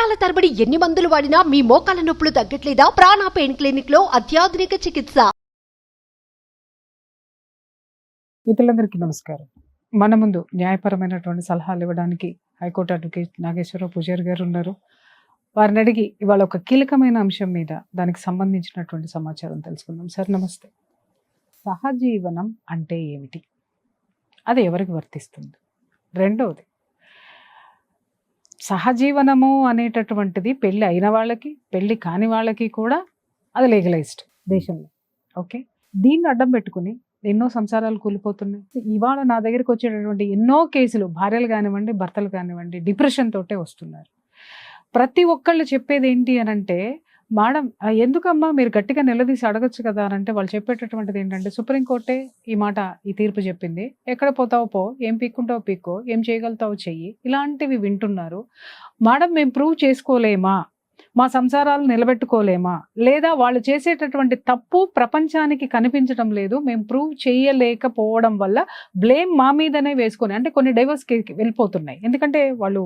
సంవత్సరాల తరబడి ఎన్ని మందులు వాడినా మీ మోకాల నొప్పులు తగ్గట్లేదా? ప్రాణ పెయిన్ క్లినిక్ లో అత్యాధునిక చికిత్స. మిత్రులందరికీ నమస్కారం. మన ముందు న్యాయపరమైనటువంటి సలహాలు ఇవ్వడానికి హైకోర్టు అడ్వకేట్ నాగేశ్వరరావు పూజారి గారు ఉన్నారు. వారిని అడిగి ఇవాళ ఒక కీలకమైన అంశం మీద దానికి సంబంధించినటువంటి సమాచారం తెలుసుకుందాం. సార్ నమస్తే. సహజీవనం అంటే ఏమిటి? అది ఎవరికి వర్తిస్తుంది? రెండవది, సహజీవనము అనేటటువంటిది పెళ్ళి అయిన వాళ్ళకి, పెళ్ళి కాని వాళ్ళకి కూడా అది లీగలైజ్డ్ దేశంలో. ఓకే, దీన్ని అడ్డం పెట్టుకుని ఎన్నో సంసారాలు కూలిపోతున్నాయి. ఇవాళ నా దగ్గరికి వచ్చేటటువంటి ఎన్నో కేసులు భార్యలు కానివ్వండి, భర్తలు కానివ్వండి, డిప్రెషన్ తోటే వస్తున్నారు. ప్రతి ఒక్కళ్ళు చెప్పేది ఏంటి అని అంటే, మేడం ఎందుకమ్మా మీరు గట్టిగా నిలదీసి అడగచ్చు కదా అని అంటే, వాళ్ళు చెప్పేటటువంటిది ఏంటంటే, సుప్రీంకోర్టే ఈ తీర్పు చెప్పింది, ఎక్కడ పోతావు పో, ఏం పీక్కుంటావు పీక్కో, ఏం చేయగలుగుతావు చెయ్యి, ఇలాంటివి వింటున్నారు. మేడం మేము ప్రూవ్ చేసుకోలేమా, మా సంసారాలు నిలబెట్టుకోలేమా, లేదా వాళ్ళు చేసేటటువంటి తప్పు ప్రపంచానికి కనిపించడం లేదు, మేము ప్రూవ్ చేయలేకపోవడం వల్ల బ్లేమ్ మా మీదనే వేసుకొని, అంటే కొన్ని డైవర్స్కి వెళ్ళిపోతున్నాయి. ఎందుకంటే వాళ్ళు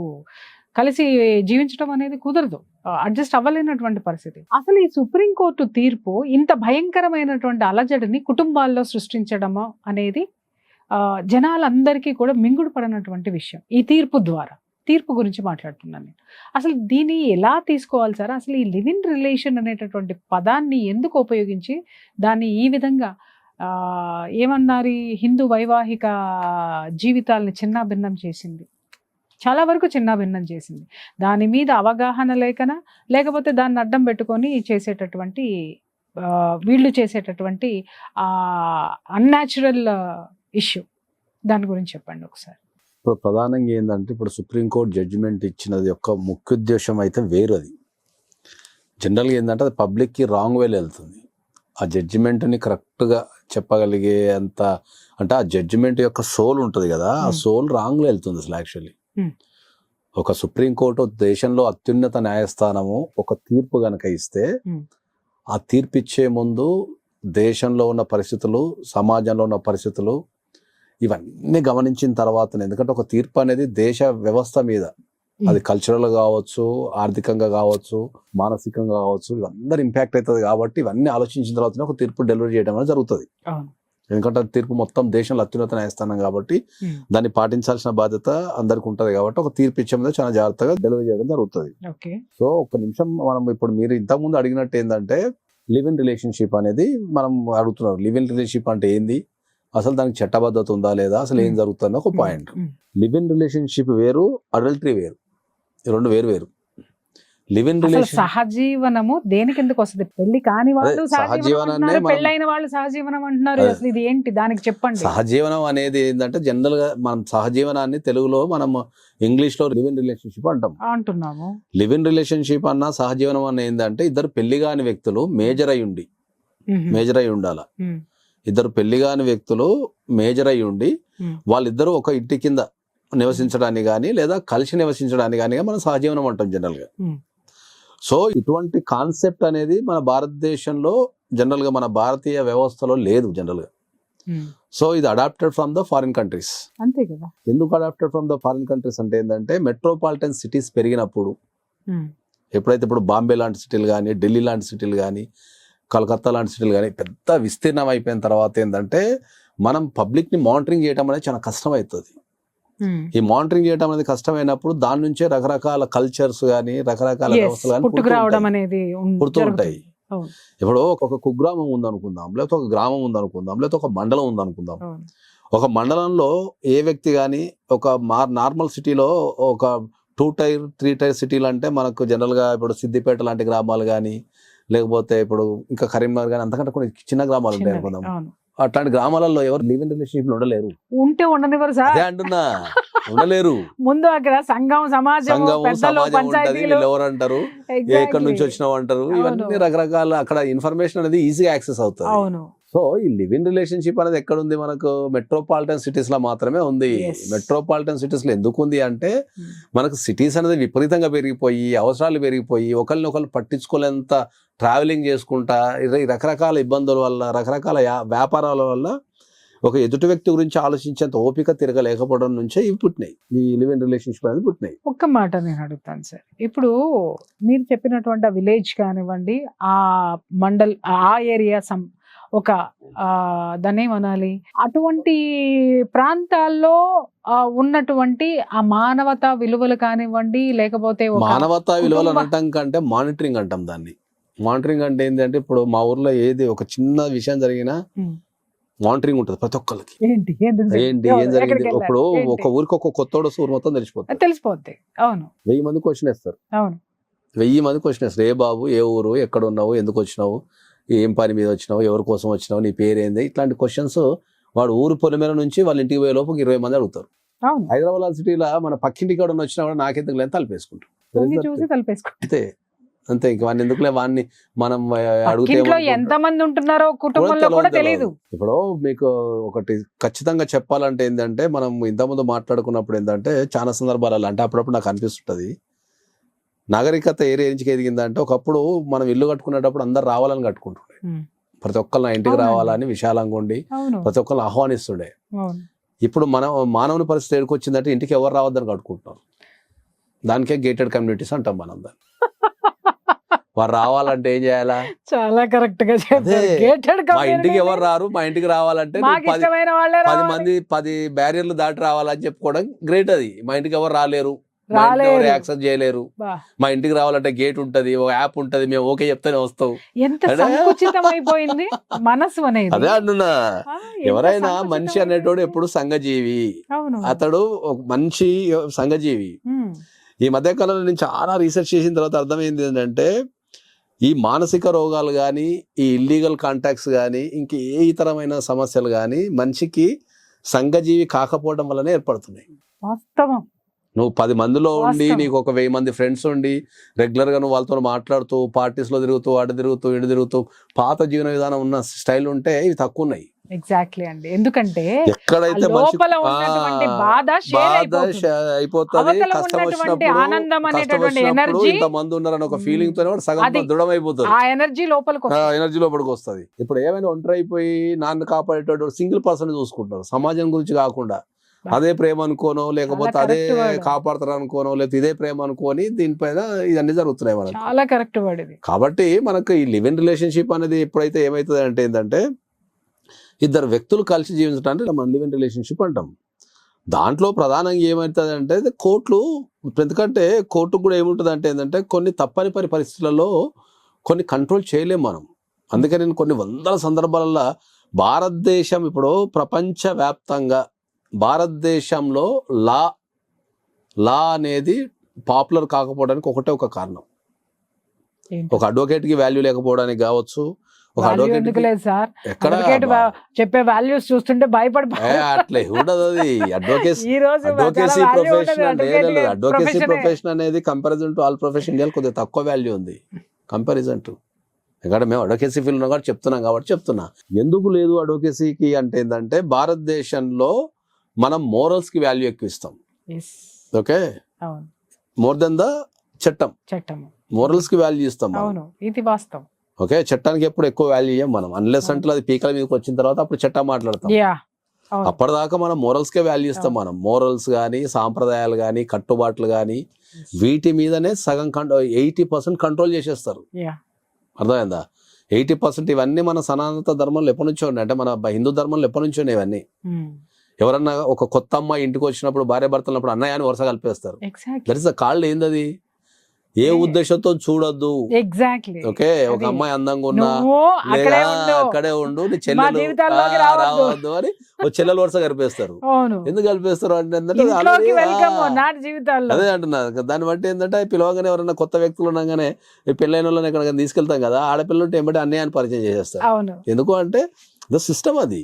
కలిసి జీవించడం అనేది కుదరదు, అడ్జస్ట్ అవ్వలేనటువంటి పరిస్థితి. అసలు ఈ సుప్రీంకోర్టు తీర్పు ఇంత భయంకరమైనటువంటి అలజడిని కుటుంబాల్లో సృష్టించడము అనేది జనాలందరికీ కూడా మింగుడు పడినటువంటి విషయం. ఈ తీర్పు గురించి మాట్లాడుతున్నాను నేను. అసలు దీన్ని ఎలా తీసుకోవాలి సార్? అసలు ఈ లివ్ ఇన్ రిలేషన్ అనేటటువంటి పదాన్ని ఎందుకు ఉపయోగించి దాన్ని ఈ విధంగా ఏమన్నారు, హిందూ వైవాహిక జీవితాలని చిన్నాభిన్నం చేసింది, చాలా వరకు చిన్నాభిన్నం చేసింది. దాని మీద అవగాహన లేకపోతే దాన్ని అడ్డం పెట్టుకొని చేసేటటువంటి వీళ్ళు చేసేటటువంటి అన్యాచురల్ ఇష్యూ, దాని గురించి చెప్పండి ఒకసారి. ఇప్పుడు ప్రధానంగా ఏంటంటే, ఇప్పుడు సుప్రీంకోర్టు జడ్జిమెంట్ ఇచ్చినది యొక్క ముఖ్య ఉద్దేశం అయితే వేరు. అది జనరల్గా ఏంటంటే అది పబ్లిక్కి రాంగ్ వేలో వెళ్తుంది. ఆ జడ్జిమెంట్ని కరెక్ట్గా చెప్పగలిగే అంత, అంటే ఆ జడ్జిమెంట్ యొక్క సోల్ ఉంటుంది కదా, ఆ సోల్ రాంగ్లో వెళ్తుంది అసలు. యాక్చువల్లీ ఒక సుప్రీంకోర్టు దేశంలో అత్యున్నత న్యాయస్థానము ఒక తీర్పు కనుక ఇస్తే, ఆ తీర్పు ఇచ్చే ముందు దేశంలో ఉన్న పరిస్థితులు, సమాజంలో ఉన్న పరిస్థితులు ఇవన్నీ గమనించిన తర్వాత, ఎందుకంటే ఒక తీర్పు అనేది దేశ వ్యవస్థ మీద, అది కల్చరల్ కావచ్చు, ఆర్థికంగా కావచ్చు, మానసికంగా కావచ్చు, ఇవందరూ ఇంపాక్ట్ అవుతుంది. కాబట్టి ఇవన్నీ ఆలోచించిన తర్వాత ఒక తీర్పు డెలివరీ చేయడం అనేది జరుగుతుంది. ఎందుకంటే తీర్పు మొత్తం దేశంలో అత్యున్నత న్యాయస్థానం కాబట్టి దాన్ని పాటించాల్సిన బాధ్యత అందరికి ఉంటుంది. కాబట్టి ఒక తీర్పు ఇచ్చే మీద చాలా జాగ్రత్తగా డెలివరీ చేయడం జరుగుతుంది. సో ఒక్క నిమిషం, మనం ఇప్పుడు మీరు ఇంతకుముందు అడిగినట్టు ఏంటంటే, లివ్ ఇన్ రిలేషన్షిప్ అనేది మనం అడుగుతున్నారు. లివ్ ఇన్ రిలేషన్షిప్ అంటే ఏంది, అసలు దానికి చట్టబద్ధత ఉందా లేదా, అసలు ఏం జరుగుతుందో ఒక పాయింట్. లివ్ ఇన్ రిలేషన్షిప్ వేరు, అడల్టరీ వేరు, రెండు వేరు. లివ్ ఇన్ రిలేషన్, సహజీవనము దేనికి ఎందుకు వస్తుంది? పెళ్లి కాని వాళ్ళు సహజీవనాన్ని, పెళ్ళైన వాళ్ళు సహజీవనం అంటున్నారు. అసలు ఇది ఏంటి, దానికి చెప్పండి. సహజీవనం అనేది ఏంటంటే, జనరల్ గా మనం సహజీవనాన్ని తెలుగులో మనం ఇంగ్లీష్ లో లివ్ ఇన్ రిలేషన్షిప్ అంటున్నాము. లివ్ ఇన్ రిలేషన్షిప్ అన్న సహజీవనం అన్న ఏంటంటే, ఇద్దరు పెళ్లి కాని వ్యక్తులు మేజర్ అయి ఉండాల. ఇద్దరు పెళ్లి కాని వ్యక్తులు మేజర్ అయి ఉండి వాళ్ళిద్దరూ ఒక ఇంటి కింద నివసించడానికి కానీ లేదా కలిసి నివసించడానికి కానీ మనం సహజీవనం అంటాం జనరల్ గా. సో ఇటువంటి కాన్సెప్ట్ అనేది మన భారతదేశంలో జనరల్ గా, మన భారతీయ వ్యవస్థలో లేదు జనరల్ గా. సో ఇది adapted from the foreign countries. అంతే కదా. ఎందుకు adapted from the foreign countries అంటే ఏంటంటే, మెట్రోపాలిటన్ సిటీస్ పెరిగినప్పుడు, ఎప్పుడైతే ఇప్పుడు బాంబే లాంటి సిటీలు కానీ, ఢిల్లీ లాంటి సిటీలు కానీ, కలకత్తా లాంటి సిటీలు కానీ పెద్ద విస్తీర్ణం అయిపోయిన తర్వాత ఏంటంటే, మనం పబ్లిక్ని మానిటరింగ్ చేయడం అనేది చాలా కష్టం అవుతుంది. ఈ మానిటరింగ్ చేయడం అనేది కష్టమైనప్పుడు దాని నుంచే రకరకాల కల్చర్స్ కానీ, రకరకాల వ్యవస్థలు కానీ పుడుతుంటాయి. ఇప్పుడు ఒక కుగ్రామం ఉందనుకుందాం, లేకపోతే ఒక గ్రామం ఉందనుకుందాం, లేకపోతే ఒక మండలం ఉందనుకుందాం. ఒక మండలంలో ఏ వ్యక్తి కానీ, ఒక నార్మల్ సిటీలో ఒక 2 టైర్ 3 టైర్ సిటీలు అంటే మనకు జనరల్గా ఇప్పుడు సిద్దిపేట లాంటి గ్రామాలు కానీ, లేకపోతే ఇప్పుడు ఇంకా కరీంనగర్ కానీ, అంతకంటే కొన్ని చిన్న గ్రామాలు ఉంటాయి అనుకుందాం. అట్లాంటి గ్రామాలలో ఎవరు లివ్ ఇన్ రిలేషన్షిప్ ఉండలేరు. ఉంటే ఉండనివ్వరు సార్, అదే అంటున్నా, ఉండలేరు. ముందు అక్కడ సంఘం, సమాజం ఎవరు అంటారు, ఎక్కడి నుంచి వచ్చినావు అంటారు, ఇవన్నీ రకరకాల అక్కడ ఇన్ఫర్మేషన్ అనేది ఈజీగా యాక్సెస్ అవుతుంది. సో ఈ లివ్ ఇన్ రిలేషన్షిప్ అనేది ఎక్కడ ఉంది, మనకు మెట్రోపాలిటన్ సిటీస్ లో మాత్రమే ఉంది. మెట్రోపాలిటన్ సిటీస్ లో ఎందుకు ఉంది అంటే, మనకు సిటీస్ అనేది విపరీతంగా పెరిగిపోయి, అవసరాలు పెరిగిపోయి, ఒకరిని పట్టించుకోలేంత ట్రావెలింగ్ చేసుకుంటా, రకరకాల ఇబ్బందుల వల్ల, రకరకాల వ్యాపారాల వల్ల ఒక ఎదుటి వ్యక్తి గురించి ఆలోచించేంత ఓపిక తిరగలేకపోవడం నుంచే ఇవి పుట్టినాయి, ఈ లివ్ ఇన్ రిలేషన్షిప్ అనేది పుట్టినాయి. ఒక్క మాట నేను అడుగుతాను సార్, ఇప్పుడు మీరు చెప్పినటువంటి ఆ విలేజ్ కానివ్వండి, ఆ మండల్, ఆ ఏరియా ఒక దాన్ని ఏమనాలి, అటువంటి ప్రాంతాల్లో ఉన్నటువంటి ఆ మానవతా విలువలు కానివ్వండి, లేకపోతే మానవతా విలువలు అనటం కంటే మానిటరింగ్ అంటాం దాన్ని. మానిటరింగ్ అంటే ఏంటంటే ఇప్పుడు మా ఊర్లో ఏది ఒక చిన్న విషయం జరిగినా మానిటరింగ్ ఉంటుంది ప్రతి ఒక్కరికి. ఏంటి ఏం జరిగింది, ఇప్పుడు ఒక ఊరికి ఒక కొత్తోడు ఊరు మొత్తం తెలిసిపోద్ది. అవును, 1000 మంది క్వశ్చన్ వేస్తారు. అవును, 1000 మంది క్వశ్చన్ వేస్తారు. ఏ బాబు, ఏ ఊరు, ఎక్కడ ఉన్నావు, ఎందుకు వచ్చినావు, ఏం పని మీద వచ్చినావు, ఎవరి కోసం వచ్చినావు, నీ పేరేంది, ఇట్లాంటి క్వశ్చన్స్ వాడు ఊరు పొలిమేర నుంచి వాళ్ళ ఇంటికి పోయే లోపు 20 మంది అడుగుతారు. హైదరాబాద్ సిటీలో మన పక్కింటికి కూడా వచ్చినా కూడా నాకెందుకు లేదు తలపేసుకుంటాం, అంతే అంతే. ఇంక వాడిని ఎందుకులే, వాడిని మనం అడిగితే ఎంతమంది ఉంటున్నారో కుటుంబంలో కూడా తెలియదు. ఇప్పుడు మీకు ఒకటి ఖచ్చితంగా చెప్పాలంటే ఏంటంటే, మనం ఇంతకుముందు మాట్లాడుకున్నప్పుడు ఏంటంటే చాలా సందర్భాలలో అంటే అప్పుడప్పుడు నాకు అనిపిస్తుంటది, నాగరికత ఏ రేంజ్కి ఎదిగిందంటే ఒకప్పుడు మనం ఇల్లు కట్టుకునేటప్పుడు అందరు రావాలని కట్టుకుంటుండే, ప్రతి ఒక్కరు నా ఇంటికి రావాలని విశాలంగా ఉండి ప్రతి ఒక్కరు ఆహ్వానిస్తుండే. ఇప్పుడు మానవుని పరిస్థితి ఎక్కడికి వచ్చిందంటే ఇంటికి ఎవరు రావద్దని కట్టుకుంటున్నారు. దానికే గేటెడ్ కమ్యూనిటీస్ అంటాం మనం దాన్ని. వారు రావాలంటే ఏం చేయాలా, చాలా కరెక్ట్ గా మా ఇంటికి ఎవరు రారు, మా ఇంటికి రావాలంటే 10 మంది 10 బ్యారియర్లు దాటి రావాలని చెప్పుకోవడం గ్రేట్. అది మా ఇంటికి ఎవరు రాలేరు, యాక్సెస్ చేయలేరు, మా ఇంటికి రావాలంటే గేట్ ఉంటది, ఒక యాప్ ఉంటది, మేము ఓకే చెప్తేనే వస్తాం. సంకుచితమైపోయింది మనసు అనేది. అదే అంటున్నా, ఎవరైనా మనిషి అనేటోడు ఎప్పుడు సంఘజీవి, అతడు ఒక మంచి సంఘజీవి. ఈ మధ్య కాలంలో నేను చాలా రీసెర్చ్ చేసిన తర్వాత అర్థమైంది ఏంటంటే, ఈ మానసిక రోగాలు కానీ, ఈ ఇల్లీగల్ కాంటాక్ట్స్ కానీ, ఇంక ఏ ఇతరమైన సమస్యలు కానీ మనిషికి సంఘజీవి కాకపోవడం వల్లనే ఏర్పడుతున్నాయి. వాస్తవం. నువ్వు 10 మందిలో ఉండి నీకు ఒక 1000 మంది ఫ్రెండ్స్ ఉండి రెగ్యులర్ గా నువ్వు వాళ్ళతో మాట్లాడుతూ పార్టీస్ లో తిరుగుతూ అటు తిరుగుతూ ఇటు తిరుగుతూ పాత జీవన విధానం ఉన్న స్టైల్ ఉంటే ఇవి తక్కువ ఉన్నాయి. ఎగ్జాక్ట్లీ అండి, ఎందుకంటే ఎక్కడైతే బాధ అయిపోతుంది, కష్టం వచ్చినప్పుడు ఇంతమంది ఉన్నారని ఒక ఫీలింగ్ తో సగం దృఢం అయిపోతుంది, ఆ ఎనర్జీ లోపలికి వస్తుంది. ఇప్పుడు ఏమైనా ఒంటరి అయిపోయి నాన్న కాపాడేటోడు సింగిల్ పర్సన్ చూసుకుంటారు, సమాజం గురించి కాకుండా. అదే ప్రేమ అనుకోనో, లేకపోతే అదే కాపాడతారు అనుకోనో, లేకపోతే ఇదే ప్రేమ అనుకోని దీనిపైన ఇవన్నీ జరుగుతున్నాయి మనకి. చాలా కరెక్ట్ వర్డ్ ఇది. కాబట్టి మనకు ఈ లివ్ ఇన్ రిలేషన్షిప్ అనేది ఎప్పుడైతే ఏమవుతుంది అంటే ఏంటంటే, ఇద్దరు వ్యక్తులు కలిసి జీవించడానికి మనం లివ్ ఇన్ రిలేషన్షిప్ అంటాం. దాంట్లో ప్రధానంగా ఏమవుతుంది అంటే కోర్టులు, ఎందుకంటే కోర్టుకు కూడా ఏముంటుంది అంటే ఏంటంటే కొన్ని తప్పని పరిస్థితులలో కొన్ని కంట్రోల్ చేయలేం మనం. అందుకని నేను కొన్ని వందల సందర్భాలలో భారతదేశం ఇప్పుడు ప్రపంచవ్యాప్తంగా భారతదేశంలో లా అనేది పాపులర్ కాకపోవడానికి ఒకటే ఒక కారణం. ఒక అడ్వకేట్ కి వాల్యూ లేకపోవడానికి కావచ్చు, ఒక అడ్వకేట్ చెప్పే వాల్యూస్ చూస్తుంటే అట్లే ఉండదు. అది అడ్వకేసీ ప్రొఫెషన్ అనేది కంపారిజన్ టు ఆల్ ప్రొఫెషన్ ఇండియాలో కొద్దిగా తక్కువ వాల్యూ ఉంది కంపారిజన్ టు. ఎందుకంటే మేము అడ్వకేసీ ఫీల్డ్ కూడా చెప్తున్నాం కాబట్టి చెప్తున్నా. ఎందుకు లేదు అడ్వకేసీకి అంటే ఏంటంటే, భారతదేశంలో మనం మోరల్స్ కి వాల్యూ ఎక్కువ ఇస్తాం. ఓకే, మోర్ దెన్ ద చట్టం, మోరల్స్ కి వాల్యూ ఇస్తాం. ఇది వాస్తవం. ఓకే, చట్టానికి ఎప్పుడు ఎక్కువ వాల్యూ ఇయ్యం మనం, అన్లెస్ అంటే అది పీకల మీదకి వచ్చిన తర్వాత అప్పుడు చట్టం మాట్లాడతాం. అప్పటిదాకా మనం మోరల్స్ కే వాల్యూ ఇస్తాం. మనం మోరల్స్ గానీ, సాంప్రదాయాలు గానీ, కట్టుబాట్లు గానీ వీటి మీదనే సగం 80% కంట్రోల్ చేసేస్తారు. అర్థమైందా? 80% ఇవన్నీ మన సనాతన ధర్మంలో ఎప్పటి నుంచో ఉన్నాయి, అంటే మన హిందూ ధర్మంలో ఎప్పటి నుంచో ఉన్నాయి ఇవన్నీ. ఎవరన్నా ఒక కొత్త అమ్మాయి ఇంటికి వచ్చినప్పుడు భార్య భర్తలున్నప్పుడు అన్నయ్య అని వరుస కలిపేస్తారు. దట్ ఇస్ ద కాల్డ్ ఏందది, ఏ ఉద్దేశంతో చూడొద్దు. ఓకే, ఒక అమ్మాయి అందంగా ఉన్నా అక్కడే ఉండు, నీ చెల్లెలు రావద్దు అని ఒక చెల్లెలు వరుస కలిపేస్తారు. ఎందుకు కలిపేస్తారు అంటే అదే అంటున్నా. దాన్ని బట్టి ఏంటంటే పిలవగానే ఎవరైనా కొత్త వ్యక్తులు ఉండగానే పెళ్ళైన వాళ్ళని ఎక్కడ తీసుకెళ్తాం కదా, ఆడపిల్లలు ఉంటే ఏమంటే అన్నయ్య అని పరిచయం చేసేస్తారు. ఎందుకు అంటే ద సిస్టమ్ అది.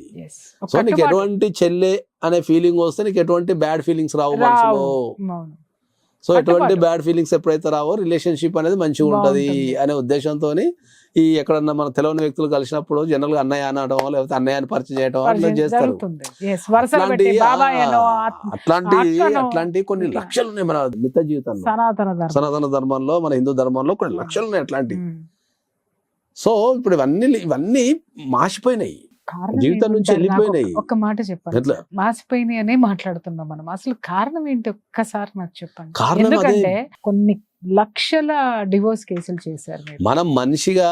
సో నీకు ఎటువంటి చెల్లె అనే ఫీలింగ్ వస్తే నీకు ఎటువంటి బ్యాడ్ ఫీలింగ్స్ రావు మనసులో. సో ఎటువంటి బ్యాడ్ ఫీలింగ్స్ ఎప్పుడైతే రావో రిలేషన్షిప్ అనేది మంచిగా ఉంటది అనే ఉద్దేశంతో ఈ ఎక్కడన్నా మన తెలియని వ్యక్తులు కలిసినప్పుడు జనరల్ గా అన్నయ్య అనడం, లేకపోతే అన్నయ్యని పరిచయం చేయడం అట్లా చేస్తారు. అట్లాంటి కొన్ని లక్షలు ఉన్నాయి మన మిగతా జీవితంలో. సనాతన ధర్మంలో, మన హిందూ ధర్మంలో కొన్ని లక్షలు ఉన్నాయి అట్లాంటివి. సో ఇప్పుడు ఇవన్నీ మాసిపోయినాయి. కారణం జీవితం నుంచి ఏమంటారు? నాకు వెళ్ళిపోయినాయి. ఒక్క మాట చెప్పండి ఎట్లా? సార్. మాసిపోయినాయి అనే మాట్లాడుతున్నాం మనం. అసలు కారణం ఏంటి ఒక్కసారి నాకు చెప్పండి. కారణం అదే. ఎందుకంటే కొన్ని లక్షల డివోర్స్ కేసులు చేశారు మీరు. మనం మనిషిగా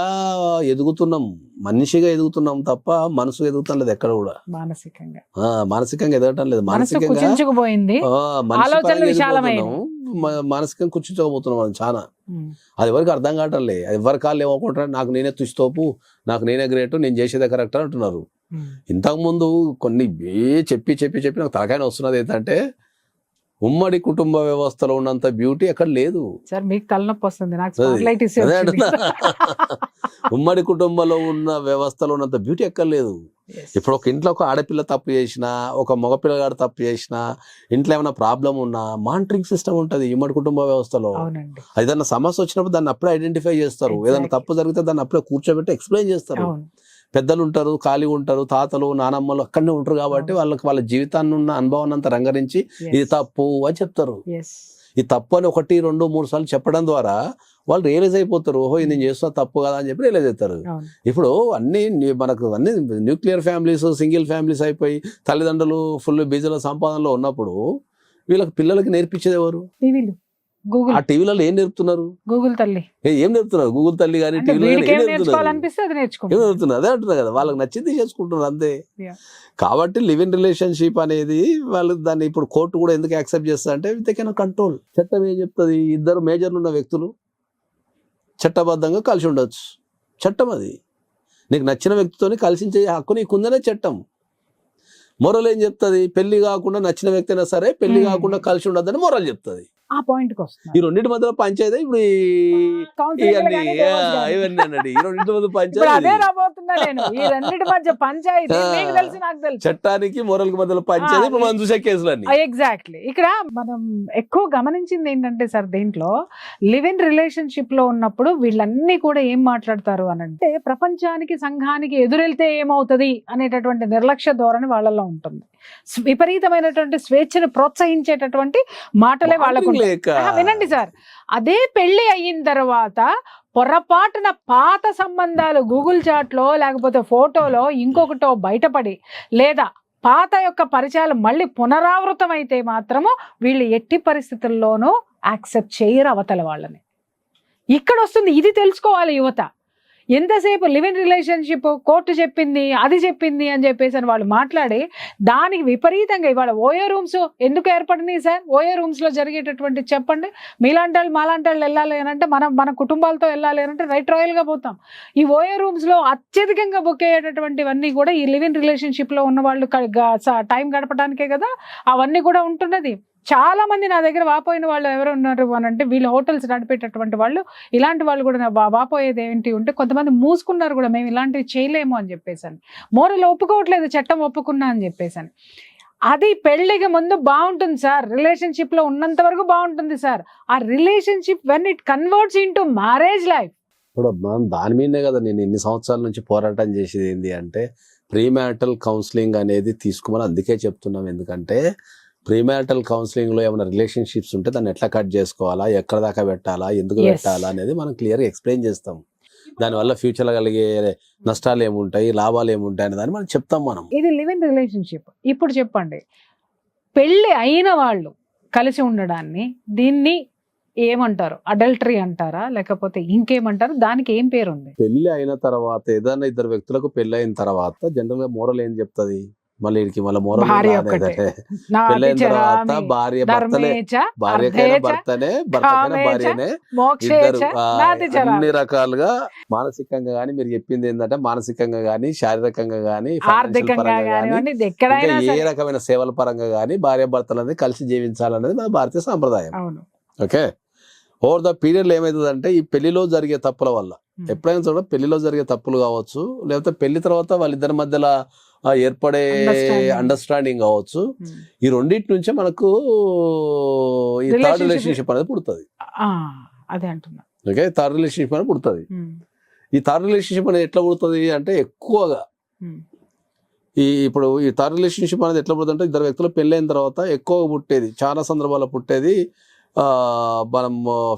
ఎదుగుతున్నాం తప్ప మనసు ఎదుగుతాం లేదు ఎక్కడ కూడా. మానసికంగా మానసికంగా ఎదగటం లేదు. మనసు మానసికంగా కుచించుకుపోయింది, మనిషి ఆలోచనలు పరంగా విశాలమైనవి. ఎదిగిపోతున్నాం. మానసికంగా కుచించకపోతున్నాం మనం చాలా. ఉమ్. అది ఎవరికి అర్థం కావటం లేదు. ఎవరి కాళ్ళు ఏమనుకుంటారు, నాకు నేనే తుస్తోపు, నాకు నేనే గ్రేట్, నేను చేసేదే కరెక్ట్ అంటున్నారు. ఉమ్. ఇంతకుముందు కొన్ని చెప్పి నాకు తలకాయ వస్తున్నది ఏంటంటే, ఉమ్మడి కుటుంబ వ్యవస్థలో ఉన్నంత బ్యూటీ ఎక్కడ లేదు. సార్ మీకు తలనొప్పి వస్తుంది, నాకు స్పాట్లైట్ ఇస్తే అదే వచ్చింది. అంటున్నా. ఉమ్మడి కుటుంబంలో ఉన్న వ్యవస్థలో ఉన్నంత బ్యూటీ ఎక్కడ లేదు. Yes. ఇప్పుడు ఒక ఇంట్లో ఒక ఆడపిల్ల తప్పు చేసినా, ఒక మగపిల్లగాడు తప్పు చేసినా, ఇంట్లో ఏమైనా ప్రాబ్లం ఉన్నా మానిటరింగ్ సిస్టమ్ ఉంటుంది ఉమ్మడి కుటుంబ వ్యవస్థలో. అవునండి. ఏదైనా సమస్య వచ్చినప్పుడు దాన్ని అప్పుడే ఐడెంటిఫై చేస్తారు. ఏదైనా Exactly. తప్పు జరిగితే దాన్ని అప్పుడే కూర్చోబెట్టి ఎక్స్ప్లెయిన్ చేస్తారు. అవును. పెద్దలు ఉంటారు, ఖాళీగా ఉంటారు, తాతలు నానమ్మలు అక్కడనే ఉంటారు కాబట్టి వాళ్ళకి వాళ్ళ జీవితాన్ని ఉన్న అనుభవాన్ని అంతా రంగరించి Yes. ఇది తప్పు అని చెప్తారు. Yes. ఈ తప్పు అని 1, 2, 3 సార్లు చెప్పడం ద్వారా వాళ్ళు రియలైజ్ అయిపోతారు. ఓహో ఇది నేను చేస్తున్నా తప్పు కదా అని చెప్పి రియలైజ్ అవుతారు. అవును. ఇప్పుడు మనకు అన్ని న్యూక్లియర్ ఫ్యామిలీస్, సింగిల్ ఫ్యామిలీస్ అయిపోయి తల్లిదండ్రులు ఫుల్ బిజీలో సంపాదనలో ఉన్నప్పుడు వీళ్ళకి పిల్లలకి నేర్పించేది ఎవరు? టీవీలు, గూగుల్, ఆ టీవీలలో ఏం నేర్పుతున్నారు? గూగుల్ తల్లి. ఏం నేర్పుతున్నారు? గూగుల్ తల్లి కానీ అంటే టీవీలో వీడికి ఏం ఏం నేర్పుతున్నారు? నేర్చుకోవాలనిపిస్తే అది ఏం నేర్చుకుంటారు. నేర్పుతున్నారు? అదే అంటున్నారు కదా, వాళ్ళకి నచ్చింది చేసుకుంటున్నారు అంతే. Yeah. కాబట్టి లివ్ ఇన్ రిలేషన్షిప్ అనేది వాళ్ళు దాన్ని ఇప్పుడు కోర్టు కూడా ఎందుకు యాక్సెప్ట్ చేస్తా అంటే దే కెన్ కంట్రోల్. చట్టం ఏం చెప్తుంది? ఇద్దరు మేజర్లు ఉన్న వ్యక్తులు చట్టబద్ధంగా కలిసి ఉండొచ్చు. చట్టం అది. నీకు నచ్చిన వ్యక్తితోని కలిసించే హక్కు నీకుందనే చట్టం. మొరల్ ఏం చెప్తుంది? పెళ్లి కాకుండా నచ్చిన వ్యక్తి అయినా సరే పెళ్లి కాకుండా కలిసి ఉండొద్దని మొరల్ చెప్తుంది. ఆ పాయింట్ కి ఈ రెండింటి మధ్యలో పంచాయతీ ఇప్పుడు ఇవన్నీ అన్నాడు. ఈ రెండింటి మధ్య అదే పంచాయతీ రాబోతున్నా నేను. ఈ రెండింటి మధ్య పంచాయతీ మీకు తెలుసు, నాకు తెలుసు. చట్టానికి మొరల్ కి మధ్యలో పంచాయతీ ఇప్పుడు మనం చూసే కేసులన్నీ. ఎగ్జాక్ట్లీ. ఇక్కడ మనం ఎక్కువ గమనించింది ఏంటంటే సార్, దీంట్లో లివ్ ఇన్ రిలేషన్షిప్ లో ఉన్నప్పుడు వీళ్ళన్నీ కూడా ఏం మాట్లాడతారు అని అంటే, ప్రపంచానికి సంఘానికి ఎదురెళ్తే ఏమవుతుంది అనేటటువంటి నిర్లక్ష్య ధోరణి వాళ్ళలో ఉంటుంది. విపరీతమైనటువంటి స్వేచ్ఛను ప్రోత్సహించేటటువంటి మాటలే వాళ్ళకు ఉంటాయి. వినండి సార్, అదే పెళ్లి అయిన తర్వాత పొరపాటున పాత సంబంధాలు గూగుల్ చాట్ లో లేకపోతే ఫోటోలో ఇంకొకటో బయటపడి, లేదా పాత యొక్క పరిచయాలు మళ్ళీ పునరావృతం అయితే మాత్రము వీళ్ళు ఎట్టి పరిస్థితుల్లోనూ యాక్సెప్ట్ చేయరు అవతల వాళ్ళని. ఇక్కడ వస్తుంది, ఇది తెలుసుకోవాలి యువత. ఎంతసేపు లివ్ ఇన్ రిలేషన్షిప్ కోర్టు చెప్పింది, అది చెప్పింది అని చెప్పేసి అని వాళ్ళు మాట్లాడి దానికి విపరీతంగా ఇవాళ ఓయో రూమ్స్ ఎందుకు ఏర్పడినాయి సార్? ఓయో రూమ్స్ లో జరిగేటటువంటి చెప్పండి. మీలాంటి వాళ్ళు మాలాంటి వాళ్ళు వెళ్ళాలి అని అంటే, మన కుటుంబాలతో వెళ్ళాలి అని అంటే రైట్ రాయల్ గా పోతాం. ఈ ఓయో రూమ్స్ లో అత్యధికంగా బుక్ అయ్యేటటువంటివన్నీ కూడా ఈ లివ్ ఇన్ రిలేషన్షిప్ లో ఉన్న వాళ్ళు టైం గడపడానికే కదా అవన్నీ కూడా ఉంటున్నది. చాలా మంది నా దగ్గర వాపోయిన వాళ్ళు ఎవరు ఉన్నారు అని అంటే, వీళ్ళు హోటల్స్ నడిపేటటువంటి వాళ్ళు, ఇలాంటి వాళ్ళు కూడా వాపోయేది ఏంటి ఉంటే కొంతమంది మూసుకున్నారు కూడా, మేము ఇలాంటివి చేయలేము అని చెప్పేసాను. మోరల్ ఒప్పుకోవట్లేదు, చట్టం ఒప్పుకున్నా అని చెప్పేసాను. అది పెళ్లికి ముందు బాగుంటుంది సార్, రిలేషన్షిప్ లో ఉన్నంత వరకు బాగుంటుంది సార్. ఆ relationship when it converts into marriage life. ఇప్పుడు మనం దాని మీదనే కదా నేను ఇన్ని సంవత్సరాల నుంచి పోరాటం చేసేది ఏంటి అంటే, ప్రీమ్యారిటల్ కౌన్సిలింగ్ అనేది తీసుకోమని అందుకే చెప్తున్నాం. ఎందుకంటే ప్రీమ్యారిటల్ కౌన్సిలింగ్ లో ఏమైనా రిలేషన్షిప్స్ ఉంటే దాన్ని ఎట్లా కట్ చేసుకోవాలా, ఎక్కడ దాకా పెట్టాలా, ఎందుకు పెట్టాలా అనేది మనం క్లియర్గా ఎక్స్ప్లెయిన్ చేస్తాం. దానివల్ల ఫ్యూచర్ లో కలిగే నష్టాలు ఏముంటాయి, లాభాలు ఏముంటాయి అనే దాన్ని మనం చెప్తాం. మనం ఇది లివ్ ఇన్ రిలేషన్షిప్. ఇప్పుడు చెప్పండి, పెళ్లి అయిన వాళ్ళు కలిసి ఉండడాన్ని దీన్ని ఏమంటారు? అడల్టరీ అంటారా, లేకపోతే ఇంకేమంటారు? దానికి ఏం పేరు ఉంది? పెళ్లి అయిన తర్వాత, ఏదైనా ఇద్దరు వ్యక్తులకు పెళ్లి అయిన తర్వాత జనరల్ గా మోరల్ ఏం చెప్తుంది? మళ్ళీ మోరల్ భార్య ఒక్కటే. పెళ్ళైన తర్వాత భార్య భర్తనే, భార్యకైనా భర్తనే, భర్తకైనా భార్యనే. ఇద్దరు అన్ని రకాలుగా మానసికంగా గానీ, మీరు చెప్పింది ఏంటంటే మానసికంగా గానీ, శారీరకంగా గానీ, ఆర్థికంగా గానీ, ఏ రకమైన సేవల పరంగా గానీ భార్య భర్తలనేది కలిసి జీవించాలనేది మన భారతీయ సాంప్రదాయం. ఓకే. ఓవర్ ద పీరియడ్ లో ఏమవుతుందంటే, ఈ పెళ్లిలో జరిగే తప్పుల వల్ల, ఎప్పుడైనా చూడ పెళ్లిలో జరిగే తప్పులు కావచ్చు, లేకపోతే పెళ్లి తర్వాత వాళ్ళిద్దరి మధ్యలో ఏర్పడే అండర్స్టాండింగ్ కావచ్చు, ఈ రెండింటి నుంచే మనకు ఈ థర్డ్ రిలేషన్షిప్ అనేది పుడుతుంది. అదే అంటున్నా. ఓకే, థర్డ్ రిలేషన్షిప్ అనేది పుడుతుంది. ఈ థర్డ్ రిలేషన్షిప్ అనేది ఎట్లా పుడుతుంది అంటే, ఎక్కువగా ఇప్పుడు ఈ థర్డ్ రిలేషన్షిప్ అనేది ఎట్లా పుడుతుంది అంటే, ఇద్దరు వ్యక్తులు పెళ్ళైన తర్వాత ఎక్కువగా పుట్టేది, చాలా సందర్భాల్లో పుట్టేది మనం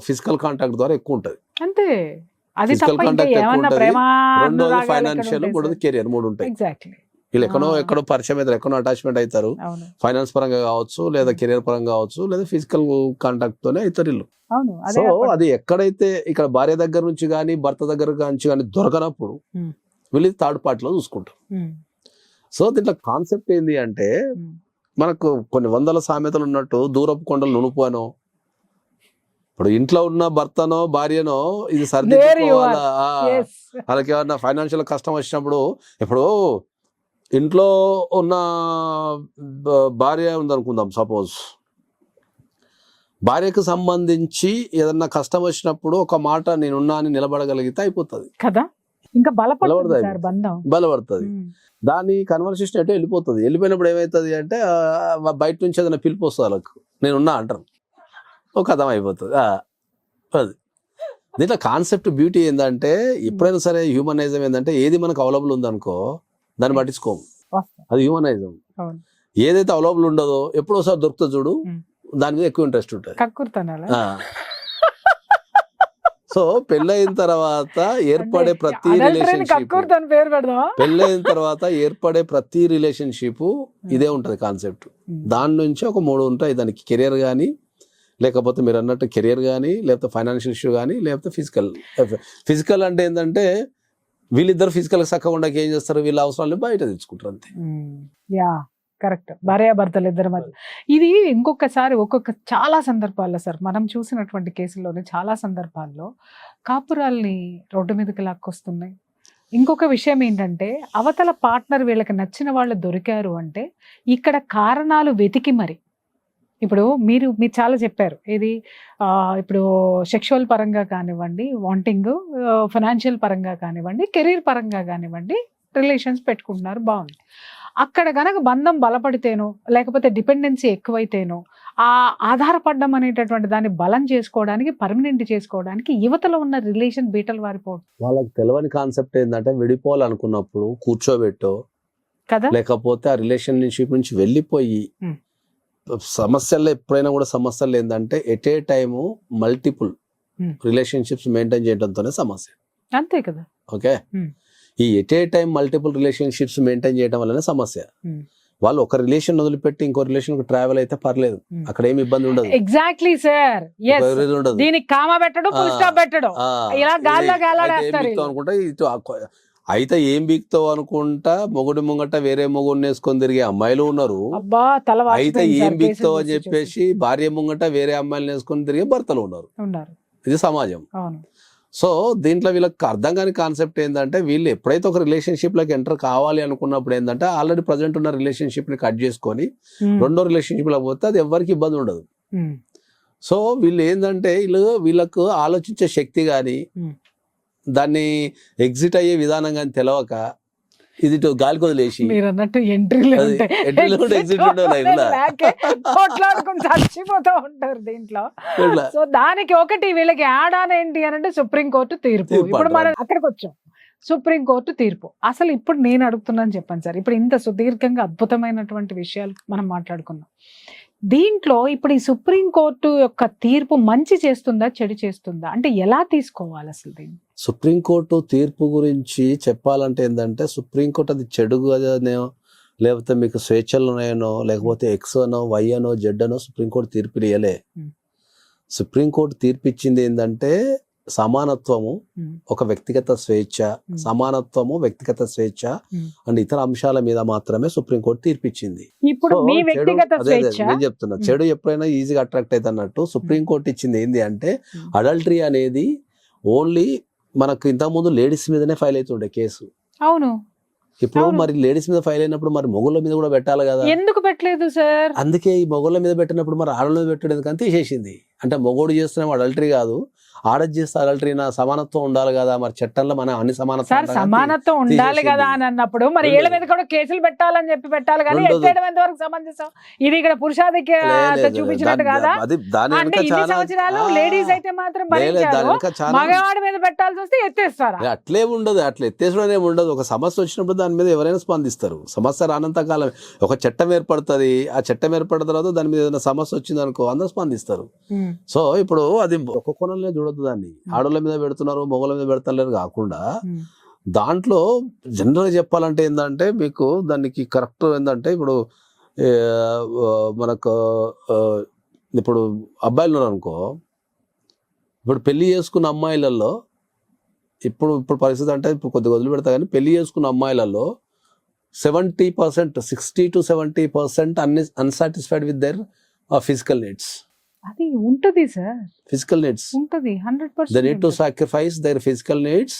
ఫిజికల్ కాంటాక్ట్ ద్వారా ఎక్కువ ఉంటుంది. అంతే. ఫిజికల్ కాంటాక్ట్ ఎక్కువ ఉంటుంది. రెండోది ఫైనాన్షియల్, మూడోది కెరియర్, 3 ఉంటాయి. వీళ్ళు ఎక్కడో పరిచయం అవుతారు, ఎక్కడో అటాచ్మెంట్ అవుతారు, అవును ఫైనాన్స్ పరంగా కావచ్చు, లేదా కెరియర్ పరంగా కావచ్చు, లేదా ఫిజికల్ కాంటాక్ట్ తోనే అవుతారు వీళ్ళు. అవును సో అదే అది ఎక్కడైతే ఇక్కడ భార్య దగ్గర నుంచి కానీ భర్త దగ్గర నుంచి కానీ దొరకనప్పుడు Hmm. వీళ్ళు థర్డ్ పార్టీలో చూసుకుంటారు. సో దీంట్లో కాన్సెప్ట్ ఏంది అంటే మనకు కొన్ని వందల సామెతలు ఉన్నట్టు దూరపు కొండలు నునుపు అనో, ఇప్పుడు ఇంట్లో ఉన్న భర్తనో భార్యనో ఇది సర్దిపోవాలా, వాళ్ళకి ఏమన్నా ఫైనాన్షియల్ కష్టం వచ్చినప్పుడు, ఇప్పుడు ఇంట్లో ఉన్న భార్య ఉందనుకుందాం, సపోజ్ భార్యకు సంబంధించి ఏదన్నా కష్టం వచ్చినప్పుడు ఒక మాట నేనున్నా అని నిలబడగలిగితే అయిపోతుంది కదా, ఇంకా బలపడుతుంది బలపడుతుంది. సార్ బంధం. బలపడుతుంది. దాని కన్వర్సేషన్ ఎటో వెళ్ళిపోతుంది. వెళ్ళిపోయినప్పుడు ఏమవుతుంది అంటే బయట నుంచి ఏదైనా పిలుపు వస్తుంది వాళ్ళకు, నేనున్నా అంటారు, ఒక కథం అయిపోతుంది. అది దీంట్లో కాన్సెప్ట్ బ్యూటీ ఏంటంటే ఎప్పుడైనా సరే హ్యూమనైజం ఏంటంటే ఏది మనకు అవైలబుల్ ఉందనుకో దాన్ని పట్టించుకోము, అది హ్యూమనైజం. అవును. ఏదైతే అవైలబుల్ ఉండదో ఎప్పుడోసారి దొరుకుతుంది చూడు, దాని మీద ఎక్కువ ఇంట్రెస్ట్ ఉంటుంది. సో పెళ్ళైన తర్వాత ఏర్పడే ప్రతి రిలేషన్షిప్ ఇదే ఉంటది కాన్సెప్ట్. దాని నుంచి ఒక 3 ఉంటాయి దానికి, కెరియర్ కానీ, లేకపోతే మీరు అన్నట్టు కెరియర్ కానీ, లేకపోతే ఫైనాన్షియల్ ఇష్యూ కానీ, లేకపోతే ఫిజికల్ అంటే ఏంటంటే వీళ్ళిద్దరు ఫిజికల్ చక్కగా ఉండక ఏం చేస్తారు, వీళ్ళ అవసరాలు బయట తెచ్చుకుంటారు అంతే. కరెక్ట్, భార్యాభర్తలు ఇద్దరు మధ్య. ఇది ఇంకొకసారి చాలా సందర్భాల్లో సార్ మనం చూసినటువంటి కేసుల్లోనే చాలా సందర్భాల్లో కాపురాల్ని రోడ్డు మీదకి లాక్కొస్తున్నాయి. ఇంకొక విషయం ఏంటంటే అవతల పార్ట్నర్ వీళ్ళకి నచ్చిన వాళ్ళు దొరికారు అంటే ఇక్కడ కారణాలు వెతికి మరి, ఇప్పుడు మీరు చాలా చెప్పారు, ఇది ఇప్పుడు సెక్షువల్ పరంగా కానివ్వండి, వాంటింగ్, ఫైనాన్షియల్ పరంగా కానివ్వండి, కెరీర్ పరంగా కానివ్వండి, రిలేషన్స్ పెట్టుకుంటున్నారు, బాగుంది. అక్కడ గనక బంధం బలపడితేనో లేకపోతే డిపెండెన్సీ ఎక్కువైతేనో ఆ ఆధారపడడం అనేటటువంటి దాన్ని బలం చేసుకోవడానికి, పర్మనెంట్ చేసుకోవడానికి యువతలో ఉన్న రిలేషన్ బీటలు వారిపోవడం. వాళ్ళకి తెలియని కాన్సెప్ట్ ఏంటంటే విడిపోవాలనుకున్నప్పుడు కూర్చోబెట్టో కదా, లేకపోతే ఆ రిలేషన్షిప్ నుంచి వెళ్ళిపోయి సమస్యల్లో ఎప్పుడైనా కూడా సమస్యలు ఏంటంటే at a time multiple relationships maintain చేయడంతోనే సమస్య. అంతే కదా. ఓకే, ఈ at a time multiple relationships maintain చేయడం వల్లనే సమస్య. వాళ్ళు ఒక రిలేషన్ వదిలిపెట్టి ఇంకో రిలేషన్ ట్రావెల్ అయితే పర్లేదు, అక్కడ ఏమి ఇబ్బంది ఉండదు. ఎగ్జాక్ట్లీ సార్, ఉండదు. దీనికి కామ పెట్టడం, ఫుల్ స్టాప్ పెట్టడం, ఇలా గాల్లో గాలాడేస్తారు అనుకుంటా. ఇటు అయితే ఏం బీక్తావు అనుకుంటా మొగుడి ముంగట వేరే మొగుడిని వేసుకొని తిరిగే అమ్మాయిలు ఉన్నారు. అయితే ఏం బీక్తావు అని చెప్పేసి భార్య ముంగట వేరే అమ్మాయిలు వేసుకొని తిరిగే భర్తలు ఉన్నారు. ఇది సమాజం. సో దీంట్లో వీళ్ళకి అర్థం కాని కాన్సెప్ట్ ఏంటంటే వీళ్ళు ఎప్పుడైతే ఒక రిలేషన్షిప్ లోకి ఎంటర్ కావాలి అనుకున్నప్పుడు ఏంటంటే ఆల్రెడీ ప్రజెంట్ ఉన్న రిలేషన్షిప్ ని కట్ చేసుకొని రెండో రిలేషన్షిప్ లో పోతే అది ఎవరికి ఇబ్బంది ఉండదు. సో వీళ్ళు ఏంటంటే వీళ్ళకు ఆలోచించే శక్తి కానీ దాన్ని ఎగ్జిట్ అయ్యే విధానం కానీ తెలవక ఇది గాలి కొదిలేసి మీరు అన్నట్టు ఎంట్రీలో చచ్చిపోతూ ఉంటారు దీంట్లో. సో దానికి ఒకటి వీళ్ళకి యాడ్ ఆన్ ఏంటి అని అంటే సుప్రీంకోర్టు తీర్పు. ఇప్పుడు మనం అక్కడికి వచ్చాం, సుప్రీంకోర్టు తీర్పు. అసలు ఇప్పుడు నేను అడుగుతున్నాను చెప్పండి సార్, ఇప్పుడు ఇంత సుదీర్ఘంగా అద్భుతమైనటువంటి విషయాలు మనం మాట్లాడుకున్నాం, దీంట్లో ఇప్పుడు ఈ సుప్రీంకోర్టు యొక్క తీర్పు మంచి చేస్తుందా చెడు చేస్తుందా అంటే ఎలా తీసుకోవాలి అసలు దీన్ని? సుప్రీంకోర్టు తీర్పు గురించి చెప్పాలంటే ఏంటంటే సుప్రీంకోర్టు అది చెడు కదనో లేకపోతే మీకు స్వేచ్ఛలు ఉన్నాయనో లేకపోతే ఎక్స్ అనో వై అనో జెడ్ అనో సుప్రీంకోర్టు తీర్పు ఇయ్యలే. సుప్రీంకోర్టు తీర్పు ఇచ్చింది ఏంటంటే సమానత్వము, ఒక వ్యక్తిగత స్వేచ్ఛ, సమానత్వము, వ్యక్తిగత స్వేచ్ఛ అండ్ ఇతర అంశాల మీద మాత్రమే సుప్రీంకోర్టు తీర్పిచ్చింది. నేను చెప్తున్నా చెడు ఎప్పుడైనా ఈజీగా అట్రాక్ట్ అయితే అన్నట్టు సుప్రీంకోర్టు ఇచ్చింది ఏంది అంటే అడల్టరీ అనేది ఓన్లీ మనకు ఇంతకుముందు లేడీస్ మీదనే ఫైల్ అవుతుండే కేసు. అవును, ఇప్పుడు మరి లేడీస్ మీద ఫైల్ అయినప్పుడు మరి మొగుళ్ళ మీద కూడా పెట్టాలి కదా. ఎందుకు పెట్టలేదు సార్? అందుకే ఈ మొగుళ్ళ మీద పెట్టినప్పుడు మరి ఆడల మీద పెట్టడం ఎందుకని తీసేసింది. అంటే మొగోడు చేస్తున్నాం అడల్టరీ కాదు, ఆడది చేస్తే అడల్టరీ నా సమానత్వం ఉండాలి కదా. మరి చట్టంలో మన అన్ని సమానత్వం ఉండాలి కదా అని అన్నప్పుడు మరి ఏళ్ళ మీద కూడా కేసులు పెట్టాలని చెప్పి పెట్టాలి కానీ ఎంతవరకు సమంజసం? ఇది ఇక్కడ పురుషాధిక్యత చూపించినట్టు కదా. సంవత్సరాలు లేడీస్ అయితే మాత్రం మగవాడి మీద పెట్టాల్సి వస్తే ఎత్తేస్తారా? అట్లే ఉండదు, అట్లా ఎత్తేసడం ఉండదు. ఒక సమస్య వచ్చినప్పుడు దాని మీద ఎవరైనా స్పందిస్తారు. సమస్య రానంత కాలం ఒక చట్టం ఏర్పడుతుంది, ఆ చట్టం ఏర్పడిన తర్వాత దాని మీద ఏదైనా సమస్య వచ్చింది అనుకో అందరూ స్పందిస్తారు. సో ఇప్పుడు అది ఒక కోణంలో చూడొద్దు, దాన్ని ఆడోళ్ళ మీద పెడుతున్నారు మొగల మీద పెడతలేరు కాకుండా దాంట్లో జనరల్గా చెప్పాలంటే ఏంటంటే మీకు దానికి కరెక్ట్ ఏంటంటే ఇప్పుడు ఏ, మనకు ఇప్పుడు అబ్బాయిలు ఉన్నారు అనుకో, ఇప్పుడు పెళ్లి చేసుకున్న అమ్మాయిలలో ఇప్పుడు పరిస్థితి అంటే ఇప్పుడు కొద్దిగా వదిలి పెడతా కానీ పెళ్లి చేసుకున్న అమ్మాయిలలో 70%, 60 to 70% unsatisfied with their physical needs. అది ఉంటది సార్, ఫిజికల్ నీడ్స్ ఉంటది they need to 100%. Sacrifice their physical needs.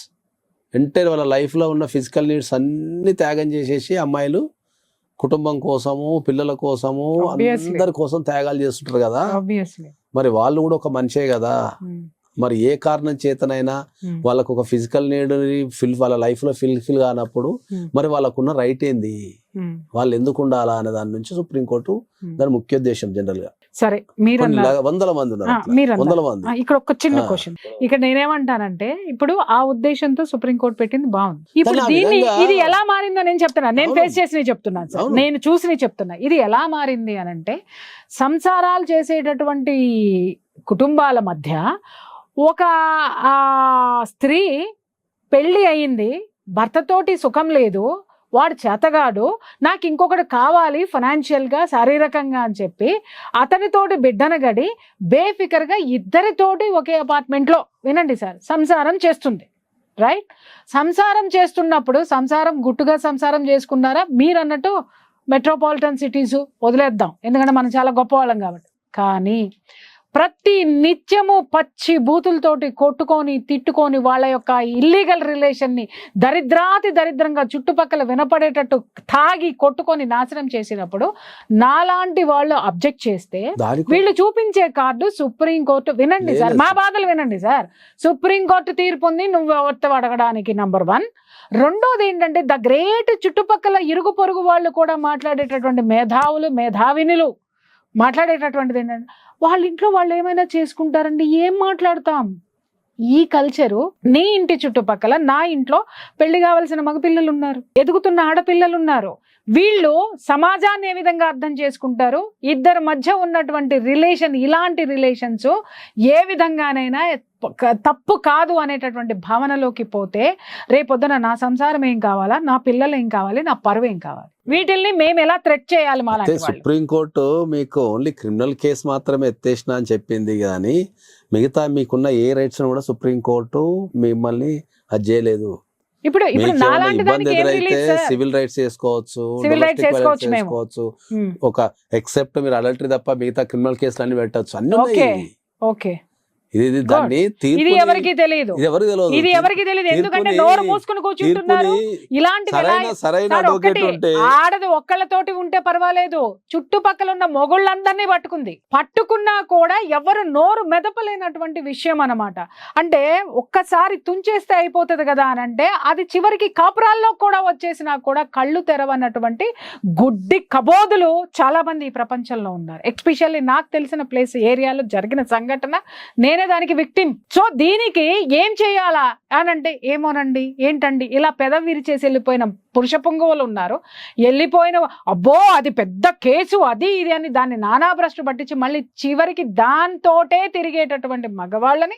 Entire వాళ్ళ లైఫ్లో ఉన్న ఫిజికల్ నీడ్స్ అన్ని త్యాగం చేసేసి అమ్మాయిలు కుటుంబం కోసము, పిల్లల కోసము, Obviously. అందరి కోసం త్యాగాలు చేస్తుంటారు కదా. ఆబ్వియస్లీ. మరి వాళ్ళు కూడా ఒక మనిషే కదా. మరి ఏ కారణం చేతనైనా వాళ్ళకు ఒక ఫిజికల్ నీడ్ వాళ్ళ లైఫ్ లో ఫిల్ కానప్పుడు మరి వాళ్ళకున్న రైట్ ఏంది, వాళ్ళు ఎందుకు ఉండాలా అనే దాని నుంచి సుప్రీంకోర్టు దాని ముఖ్య ఉద్దేశం. జనరల్ గా సరే మీరు వందల మంది ఉన్నారు, మీరు వందల మంది. ఇక్కడ ఒక చిన్న క్వశ్చన్, ఇక్కడ నేనేమంటానంటే ఇప్పుడు ఆ ఉద్దేశంతో సుప్రీంకోర్టు పెట్టింది బాగుంది. ఇప్పుడు కానీ ఆ దీన్ని విధంగా- ఇది ఎలా మారిందో నేను చెప్తున్నా, నేను అవును. ఫేస్ చేసి చెప్తున్నాను సార్, అవును. నేను చూసి చెప్తున్నా. ఇది ఎలా మారింది అని అంటే సంసారాలు చేసేటటువంటి కుటుంబాల మధ్య ఒక స్త్రీ పెళ్లి అయింది, భర్తతోటి సుఖం లేదు, వాడు చేతగాడు, నాకు ఇంకొకటి కావాలి ఫైనాన్షియల్గా శారీరకంగా అని చెప్పి అతనితోటి బిడ్డను గడి బేఫికర్గా ఇద్దరితోటి ఒకే అపార్ట్మెంట్లో, వినండి సార్, సంసారం చేస్తుంది. రైట్? సంసారం చేస్తున్నప్పుడు సంసారం గుట్టుగా సంసారం చేసుకున్నారా? మీరు అన్నట్టు మెట్రోపాలిటన్ సిటీస్ వదిలేద్దాం, ఎందుకంటే మనం చాలా గొప్పవాళ్ళం కాబట్టి. కానీ ప్రతి నిత్యము పచ్చి బూతులతోటి కొట్టుకొని తిట్టుకొని వాళ్ళ యొక్క ఇల్లీగల్ రిలేషన్ని దరిద్రంగా చుట్టుపక్కల వినపడేటట్టు తాగి కొట్టుకొని నాశనం చేసినప్పుడు నాలాంటి వాళ్ళు అబ్జెక్ట్ చేస్తే వీళ్ళు చూపించే కార్డు సుప్రీంకోర్టు, వినండి సార్, మా బాధలు వినండి సార్, సుప్రీంకోర్టు తీర్పు ఉంది నువ్వు ఎవరితో అడగడానికి, నంబర్ 1. రెండోది ఏంటంటే ద గ్రేట్ చుట్టుపక్కల ఇరుగు పొరుగు వాళ్ళు కూడా మాట్లాడేటటువంటి మేధావినులు మాట్లాడేటటువంటిది ఏంటంటే వాళ్ళ ఇంట్లో వాళ్ళు ఏమైనా చేసుకుంటారండి, ఏం మాట్లాడతాం? ఈ కల్చరు నీ ఇంటి చుట్టుపక్కల, నా ఇంట్లో పెళ్లి కావాల్సిన మగపిల్లలు ఉన్నారు, ఎదుగుతున్న ఆడపిల్లలు ఉన్నారు. వీళ్ళు సమాజాన్ని ఏ విధంగా అర్థం చేసుకుంటారు? ఇద్దరి మధ్య ఉన్నటువంటి రిలేషన్, ఇలాంటి రిలేషన్స్ ఏ విధంగానైనా తప్పు కాదు అనేటటువంటి భావనలోకి పోతే రేపొద్దున నా సంసారం ఏం కావాలా, నా పిల్లలు ఏం కావాలి, నా పరువు ఏం కావాలి, వీటిల్ని మేము ఎలా థ్రెట్ చేయాలి? సుప్రీంకోర్టు మీకు ఓన్లీ క్రిమినల్ కేసు మాత్రమే ఎత్తేసిన అని చెప్పింది కానీ మిగతా మీకున్న ఏ రైట్స్ కూడా సుప్రీంకోర్టు మిమ్మల్ని అది చేయలేదు. ఇప్పుడు నాలాంటి ఇబ్బంది ఎదురైతే సివిల్ రైట్స్ చేసుకోవచ్చు, ఒక ఎక్సెప్ట్ మీరు అడల్టరీ తప్ప మిగతా క్రిమినల్ కేసులు అన్ని పెట్టచ్చు, అన్ని ఉన్నాయి. ఓకే, ఇది దాన్ని ఇది ఎవరికి తెలియదు, ఇది ఎవరికి తెలియదు, ఎందుకంటే నోరు మూసుకుని కూర్చుంటున్నారు. ఇలాంటి ఆడది ఒక్కళ్ళతోటి ఉంటే పర్వాలేదు, చుట్టుపక్కల ఉన్న మొగుళ్ళందరినీ పట్టుకున్నా కూడా ఎవరు నోరు మెదపలేనటువంటి విషయం అన్నమాట. అంటే ఒక్కసారి తుంచేస్తే అయిపోతుంది కదా అని అంటే అది చివరికి కాపురాల్లో కూడా వచ్చేసినా కూడా కళ్ళు తెరవన్నటువంటి గుడ్డి కబోదులు చాలా మంది ఈ ప్రపంచంలో ఉన్నారు. ఎస్పెషల్లీ నాకు తెలిసిన ప్లేస్ ఏరియాలో జరిగిన సంఘటన, నేనే దానికి విక్టిమ్. సో దీనికి ఏం చేయాలా అని అంటే ఏమోనండి, ఏంటండి ఇలా పెదవి విరిచేసి వెళ్ళిపోయిన పురుష పొంగువులు ఉన్నారు, వెళ్ళిపోయిన అబ్బో అది పెద్ద కేసు అది ఇది అని దాన్ని నానాభ్రష్టు పట్టించి మళ్ళీ చివరికి దాంతోటే తిరిగేటటువంటి మగవాళ్ళని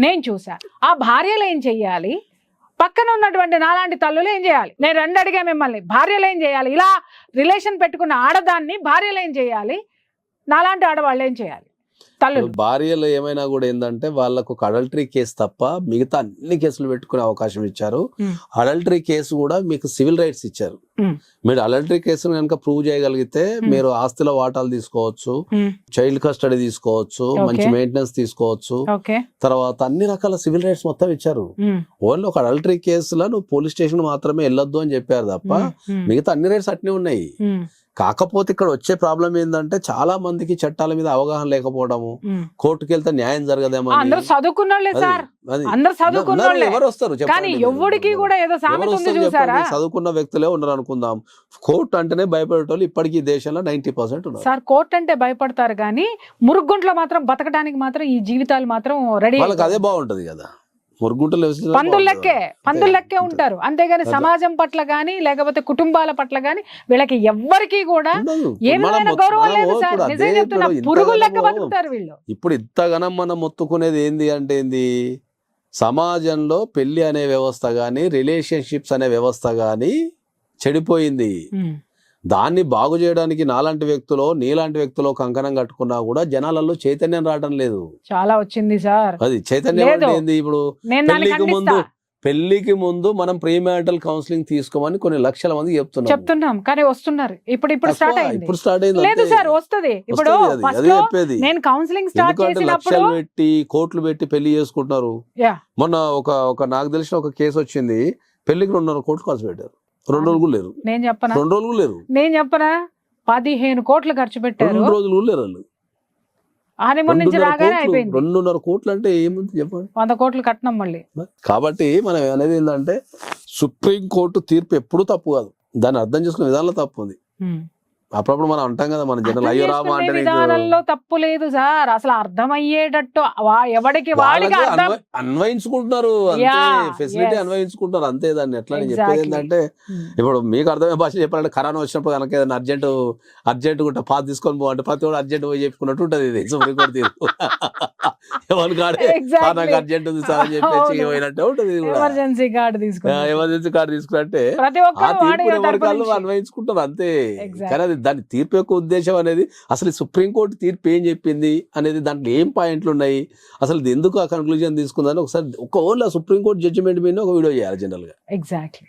నేను చూసా. ఆ భార్యలు ఏం చెయ్యాలి, పక్కన ఉన్నటువంటి నాలాంటి తల్లులు ఏం చేయాలి? నేను రెండు అడిగా మిమ్మల్ని, భార్యలు ఏం చేయాలి? ఇలా రిలేషన్ పెట్టుకున్న ఆడదాన్ని భార్యలు ఏం చేయాలి, నాలాంటి ఆడవాళ్ళు ఏం చేయాలి? భార్యలు ఏమైనా కూడా ఏంటంటే వాళ్ళకు ఒక అడల్టరీ కేసు తప్ప మిగతా అన్ని కేసులు పెట్టుకునే అవకాశం ఇచ్చారు. అడల్టరీ కేసు కూడా మీకు సివిల్ రైట్స్ ఇచ్చారు. మీరు అడల్టరీ కేసును కనుక ప్రూవ్ చేయగలిగితే మీరు ఆస్తిలో వాటాలు తీసుకోవచ్చు, చైల్డ్ కస్టడీ తీసుకోవచ్చు, మంచి మెయింటెనెన్స్ తీసుకోవచ్చు, తర్వాత అన్ని రకాల సివిల్ రైట్స్ మొత్తం ఇచ్చారు. ఓన్లీ ఒక అడల్టరీ కేసులో నువ్వు పోలీస్ స్టేషన్ మాత్రమే వెళ్ళొద్దు అని చెప్పారు తప్ప మిగతా అన్ని రైట్స్ అట్నే ఉన్నాయి. కాకపోతే ఇక్కడ వచ్చే ప్రాబ్లం ఏంటంటే చాలా మందికి చట్టాల మీద అవగాహన లేకపోవడము, కోర్టుకి వెళ్తే న్యాయం జరగదేమో. అందరూ చదువుకున్నోళ్ళే సార్, అందరూ చదువుకున్నోళ్ళే, ఎవరు వస్తారు కానీ ఎవరికి కూడా ఏదో సామెత ఉంది చూసారా, చదువుకున్న వ్యక్తులే ఉన్నారు అనుకుందాం. కోర్టు అంటేనే భయపడేటోళ్ళు ఇప్పటికీ దేశంలో 90% ఉన్నారు సార్. కోర్టు అంటే భయపడతారు కానీ మురుగుంట్లో మాత్రం బతకడానికి మాత్రం ఈ జీవితాలు మాత్రం రెడీ, వాళ్ళకి అదే బాగుంటది కదా. పందులెక్కే ఉంటారు, అంతేగాని సమాజం పట్ల గానీ లేకపోతే కుటుంబాల పట్ల గానీ వీళ్ళకి ఎవ్వరికి కూడా ఏమైనా గౌరవం లేదు సార్. నిజంగా చెప్తున్నా, పురుగులు లెక్క బతుకుతారు వీళ్ళు. ఇప్పుడు ఇంతగానం మనం మొత్తుకునేది ఏంది అంటే ఏంది, సమాజంలో పెళ్లి అనే వ్యవస్థ కానీ రిలేషన్షిప్స్ అనే వ్యవస్థ కానీ చెడిపోయింది. దాన్ని బాగు చేయడానికి నాలాంటి వ్యక్తులు నీలాంటి వ్యక్తులు కంకణం కట్టుకున్నా కూడా జనాలలో చైతన్యం రావడం లేదు. చాలా వచ్చింది సార్. అది చైతన్యం అంటే ఏంది? ఇప్పుడు పెళ్లికి ముందు మనం ప్రీమారిటల్ కౌన్సిలింగ్ తీసుకోమని కొన్ని లక్షల మంది చెప్తున్నాం కానీ వస్తున్నారు. ఇప్పుడు స్టార్ట్ అయింది. లేదు అంతే. సార్ వస్తది. ఇప్పుడు అదే చెప్పేది. నేను కౌన్సిలింగ్ స్టార్ట్ ఎందుకంటే చేసినప్పుడు లక్షలు పెట్టి కోట్లు పెట్టి పెళ్లి చేసుకుంటున్నారు. యా. మొన్న ఒక నాకు తెలిసిన ఒక కేసు వచ్చింది. పెళ్లికి 2.5 కోట్లు ఖర్చు పెట్టారు. 2 రోజులు కూడా లేరు. నేను చెప్పనా 2 రోజులు కూడా లేరు. 15 కోట్లు ఖర్చు పెట్టారు. 2 రోజులు కూడా లేరు వాళ్ళు. హనీమూన్ నుంచి రాగానే అయిపోయింది. 2.5 కోట్లు అంటే ఏముంది చెప్పండి. 100 కోట్లు కట్నం మళ్ళీ. కాబట్టి మనం అనేది ఏంటంటే సుప్రీం కోర్టు తీర్పు ఎప్పుడూ తప్పు కాదు. దాన్ని అర్థం చేసుకునే విధానంలో తప్పు ఉంది. అప్పుడప్పుడు మనం అంటాం కదా మన జనరల్ అయ్యో రామా అంటే విధానంలో తప్పు లేదు సార్. అసలు అర్థమయ్యేటట్టు ఎవడికి వాడికి అన్వయించుకుంటున్నారు అంతే. ఫెసిలిటీ అన్వయించుకుంటున్నారు అంతే. దాన్ని ఎట్లా నేను చెప్పేది ఏంటంటే ఇప్పుడు మీకు అర్థమయ్యే భాష చెప్పాలంటే కరోనా వచ్చినప్పుడు కనుక ఏదైనా అర్జెంట్ ఉంటే పాత తీసుకొని పోవంటే ప్రతి ఒక్కరు అర్జెంట్ పోయి చెప్పుకున్నట్టు ఉంటుంది. ఇది సుప్రీంకోర్టు తీర్పు. ఎవరి కాడే నాకు అర్జెంట్ ఉంది సార్ అని చెప్పేసి పోయినట్టే ఉంటుంది. ఎమర్జెన్సీ కార్డు తీసుకున్నట్టే ఆ తీర్పు ఎవరికాళ్ళు అన్వయించుకుంటారు అంతే. కానీ అది దాని తీర్పు యొక్క ఉద్దేశం అనేది అసలు సుప్రీంకోర్టు తీర్పు ఏం చెప్పింది అనేది దాంట్లో ఏం పాయింట్లు ఉన్నాయి, అసలు ఇది ఎందుకు ఆ కన్క్లూజన్ తీసుకుందని ఒకసారి ఓన్లీ సుప్రీంకోర్టు జడ్జిమెంట్ మీద ఒక వీడియో చేయాలి జనరల్ గా. ఎగ్జాక్ట్లీ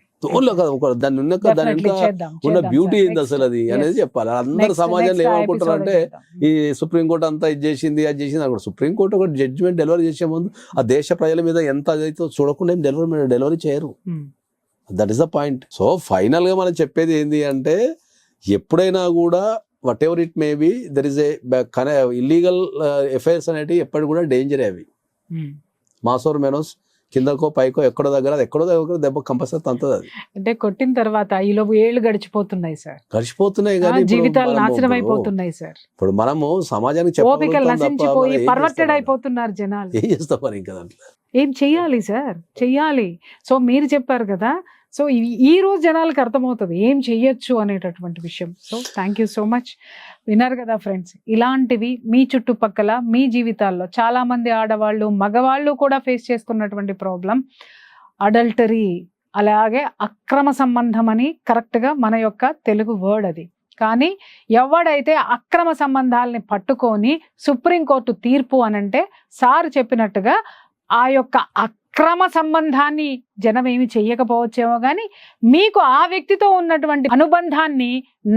దాని ఉన్న బ్యూటీ ఏంది అసలు అది అనేది చెప్పాలి. అందరు సమాజంలో ఏమనుకుంటారు అంటే ఈ సుప్రీంకోర్టు అంతా ఇది చేసింది అది చేసింది అక్కడ. సుప్రీంకోర్టు ఒక జడ్జిమెంట్ డెలివరీ చేసే ముందు ఆ దేశ ప్రజల మీద ఎంత అదైతే చూడకుండా ఏం డెలివరీ చేయరు. That is the point. So final గా మనం చెప్పేది ఏంది అంటే ఎప్పుడైనా కూడా whatever it may be there is a illegal affairs అనేవి ఎప్పటి కూడా డేంజర్. అవి మాసోర్ మెనోస్ కిందకో పైకో ఎక్కడో దగ్గర దెబ్బ కంపల్సరీ తంతది. అది అంటే కొట్టిన తర్వాత ఈలోపు ఏళ్ళు గడిచిపోతున్నాయి సార్. కానీ జీవితాలు నాశనం అయిపోతున్నాయి సార్. ఇప్పుడు మనము సమాజానికి పర్వర్టెడ్ అయిపోతున్నారు జనాలు. ఏం చేస్తాం మరి ఇంకా దాంట్లో ఏం చెయ్యాలి సార్? చెయ్యాలి. సో మీరు చెప్పారు కదా, సో ఈ రోజు జనాలకు అర్థమవుతుంది ఏం చెయ్యొచ్చు అనేటటువంటి విషయం. So thank you so much. విన్నారు కదా ఫ్రెండ్స్, ఇలాంటివి మీ చుట్టుపక్కల మీ జీవితాల్లో చాలా మంది ఆడవాళ్ళు మగవాళ్ళు కూడా ఫేస్ చేస్తున్నటువంటి ప్రాబ్లం అడల్టరీ, అలాగే అక్రమ సంబంధం అని కరెక్ట్గా మన యొక్క తెలుగు వర్డ్ అది. కానీ ఎవడైతే అక్రమ సంబంధాలని పట్టుకొని సుప్రీంకోర్టు తీర్పు అనంటే సార్ చెప్పినట్టుగా ఆ యొక్క అక్రమ సంబంధాన్ని జనం ఏమి చెయ్యకపోవచ్చేమో కానీ మీకు ఆ వ్యక్తితో ఉన్నటువంటి అనుబంధాన్ని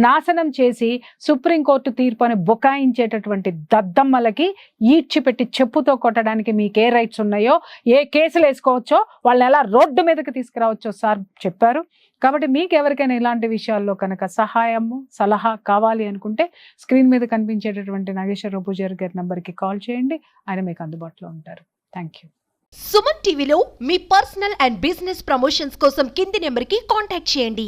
నాశనం చేసి సుప్రీంకోర్టు తీర్పు అని బుకాయించేటటువంటి దద్దమ్మలకి ఈడ్చిపెట్టి చెప్పుతో కొట్టడానికి మీకు ఏ రైట్స్ ఉన్నాయో, ఏ కేసులు వేసుకోవచ్చో, వాళ్ళని ఎలా రోడ్డు మీదకి తీసుకురావచ్చో సార్ చెప్పారు. కాబట్టి మీకు ఎవరికైనా ఇలాంటి విషయాల్లో కనుక సహాయము సలహా కావాలి అనుకుంటే స్క్రీన్ మీద కనిపించేటటువంటి నాగేశ్వరరావు పూజారి గారి నంబర్కి కాల్ చేయండి. ఆయన మీకు అందుబాటులో ఉంటారు. Thank you. సుమన్ టీవీలో మీ పర్సనల్ అండ్ బిజినెస్ ప్రమోషన్స్ కోసం కింది నెంబర్కి కాంటాక్ట్ చేయండి.